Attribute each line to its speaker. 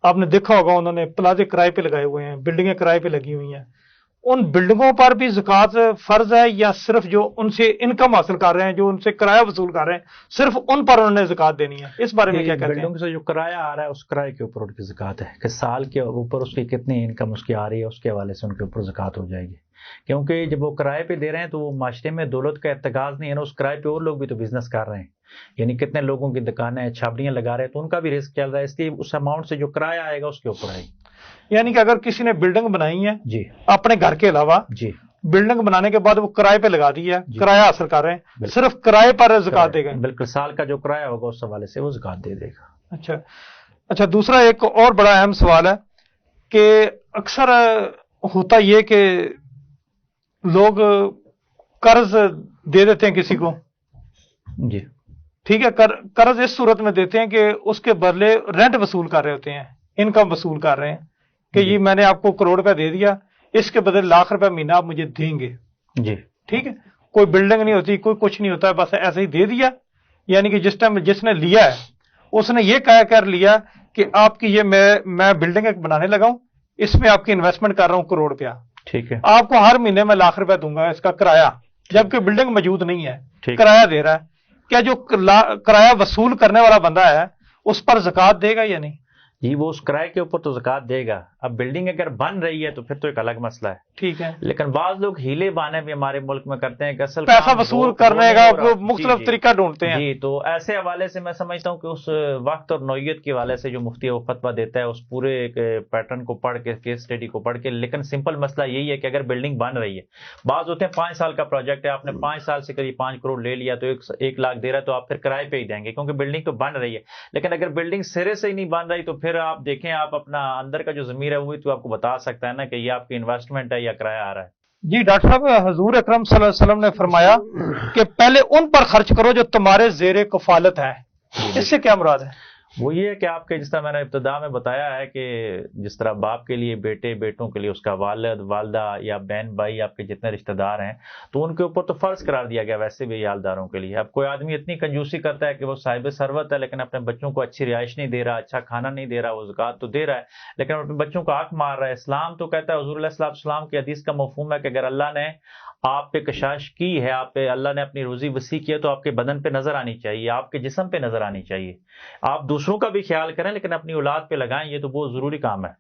Speaker 1: آپ نے دیکھا ہوگا انہوں نے پلازے کرائے پہ لگائے ہوئے ہیں، بلڈنگیں کرائے پہ لگی ہوئی ہیں، ان بلڈنگوں پر بھی زکوٰۃ فرض ہے یا صرف جو ان سے انکم حاصل کر رہے ہیں، جو ان سے کرایہ وصول کر رہے ہیں، صرف ان پر انہوں نے زکوٰۃ دینی ہے؟ اس بارے میں کیا کہتے ہیں؟
Speaker 2: بلڈنگ سے جو کرایہ آ رہا ہے اس کرایے کے اوپر ان کی زکوٰۃ ہے کہ سال کے اوپر اس کی کتنی انکم اس کی آ رہی ہے، اس کے حوالے سے ان کے اوپر زکوٰۃ ہو جائے گی. کیونکہ جب وہ کرائے پہ دے رہے ہیں تو وہ معاشرے میں دولت کا ارتکاز نہیں ہے نا، اس کرائے پہ اور لوگ بھی تو بزنس کر رہے ہیں، یعنی کتنے لوگوں کی دکانیں چھابڑیاں لگا رہے ہیں، تو ان کا بھی رسک چل رہا ہے، اس لیے اس اماؤنٹ سے جو کرایہ آئے گا اس کے اوپر آئے گی.
Speaker 1: یعنی کہ اگر کسی نے بلڈنگ بنائی ہے
Speaker 2: جی
Speaker 1: اپنے گھر کے علاوہ،
Speaker 2: جی
Speaker 1: بلڈنگ بنانے کے بعد وہ کرائے پہ لگا دی ہے،
Speaker 2: جی.
Speaker 1: کرایہ حاصل کر رہے ہیں،
Speaker 2: بالکل.
Speaker 1: صرف کرائے پر زکوٰۃ دے گئے؟
Speaker 2: بالکل، سال کا جو کرایہ ہوگا اس حوالے سے وہ زکوٰۃ دے دے گا.
Speaker 1: اچھا اچھا، دوسرا ایک اور بڑا اہم سوال ہے کہ اکثر ہوتا یہ کہ لوگ قرض دے دیتے ہیں کسی کو،
Speaker 2: جی
Speaker 1: ٹھیک ہے، قرض اس صورت میں دیتے ہیں کہ اس کے بدلے رینٹ وصول کر رہے ہوتے ہیں، انکم وصول کر رہے ہیں کہ
Speaker 2: جی
Speaker 1: یہ میں نے آپ کو 1 کروڑ روپے دے دیا، اس کے بدلے 1,00,000 روپے مہینہ آپ مجھے دیں گے،
Speaker 2: جی
Speaker 1: ٹھیک ہے، کوئی بلڈنگ نہیں ہوتی، کوئی کچھ نہیں ہوتا ہے، بس ایسے ہی دے دیا. یعنی کہ جس ٹائم جس نے لیا ہے اس نے یہ کہہ کر لیا کہ آپ کی یہ میں بلڈنگ ایک بنانے لگا ہوں، اس میں آپ کی انویسٹمنٹ کر رہا ہوں 1 کروڑ روپیہ،
Speaker 2: ٹھیک ہے.
Speaker 1: آپ کو ہر مہینے میں 1,00,000 روپے دوں گا اس کا کرایہ، جبکہ بلڈنگ موجود نہیں ہے،
Speaker 2: ٹھیک.
Speaker 1: کرایہ دے رہا ہے. کیا جو کرایہ وصول کرنے والا بندہ ہے اس پر زکوٰۃ دے گا یا نہیں؟
Speaker 2: جی وہ اس کرائے کے اوپر تو زکوٰۃ دے گا. اب بلڈنگ اگر بن رہی ہے تو پھر تو ایک الگ مسئلہ ہے،
Speaker 1: ٹھیک ہے،
Speaker 2: لیکن بعض لوگ ہیلے بانے بھی ہمارے ملک میں کرتے ہیں کہ اصل
Speaker 1: پیسہ
Speaker 2: کام
Speaker 1: وصول
Speaker 2: وہ
Speaker 1: کرنے
Speaker 2: نہیں
Speaker 1: کا
Speaker 2: ہو رہا.
Speaker 1: مختلف
Speaker 2: جی
Speaker 1: طریقہ ڈھونڈتے ہیں.
Speaker 2: جی، تو ایسے حوالے سے میں سمجھتا ہوں کہ اس وقت اور نوعیت کے حوالے سے جو مفتی وہ فتویٰ دیتا ہے اس پورے پیٹرن کو پڑھ کے، کیس اسٹڈی کو پڑھ کے. لیکن سمپل مسئلہ یہی ہے کہ اگر بلڈنگ بن رہی ہے، بعض ہوتے ہیں 5 سال کا پروجیکٹ ہے، آپ نے 5 سال سے قریب 5 کروڑ لے لیا تو 1 لاکھ دے رہا ہے، تو آپ پھر کرائے پہ ہی دیں گے کیونکہ بلڈنگ تو بن رہی ہے. لیکن اگر بلڈنگ سرے سے ہی نہیں بن رہی تو پھر آپ دیکھیں، آپ اپنا اندر کا جو ضمیر ہے وہی تو آپ کو بتا سکتا ہے نا کہ یہ آپ کی انویسٹمنٹ ہے یا کرایہ آ رہا ہے.
Speaker 1: جی ڈاکٹر صاحب، حضور اکرم صلی اللہ علیہ وسلم نے فرمایا کہ پہلے ان پر خرچ کرو جو تمہارے زیر کفالت ہے، اس سے کیا مراد ہے؟
Speaker 2: وہ یہ ہے کہ آپ کے، جس طرح میں نے ابتدا میں بتایا ہے کہ جس طرح باپ کے لیے بیٹے، بیٹوں کے لیے اس کا والد، والدہ یا بہن بھائی، آپ کے جتنے رشتہ دار ہیں تو ان کے اوپر تو فرض قرار دیا گیا، ویسے بھی یالداروں کے لیے. اب کوئی آدمی اتنی کنجوسی کرتا ہے کہ وہ صاحب ثروت ہے لیکن اپنے بچوں کو اچھی رہائش نہیں دے رہا، اچھا کھانا نہیں دے رہا، وہ زکوٰۃ تو دے رہا ہے لیکن اپنے بچوں کو آنکھ مار رہا ہے. اسلام تو کہتا ہے، حضور علیہ السلام کی حدیث کا مفہوم ہے کہ اگر اللہ نے آپ پہ کشش کی ہے، آپ پہ اللہ نے اپنی روزی وسیع کی ہے تو آپ کے بدن پہ نظر آنی چاہیے، آپ کے جسم پہ نظر آنی چاہیے. آپ دوسروں کا بھی خیال کریں لیکن اپنی اولاد پہ لگائیں، یہ تو بہت ضروری کام ہے.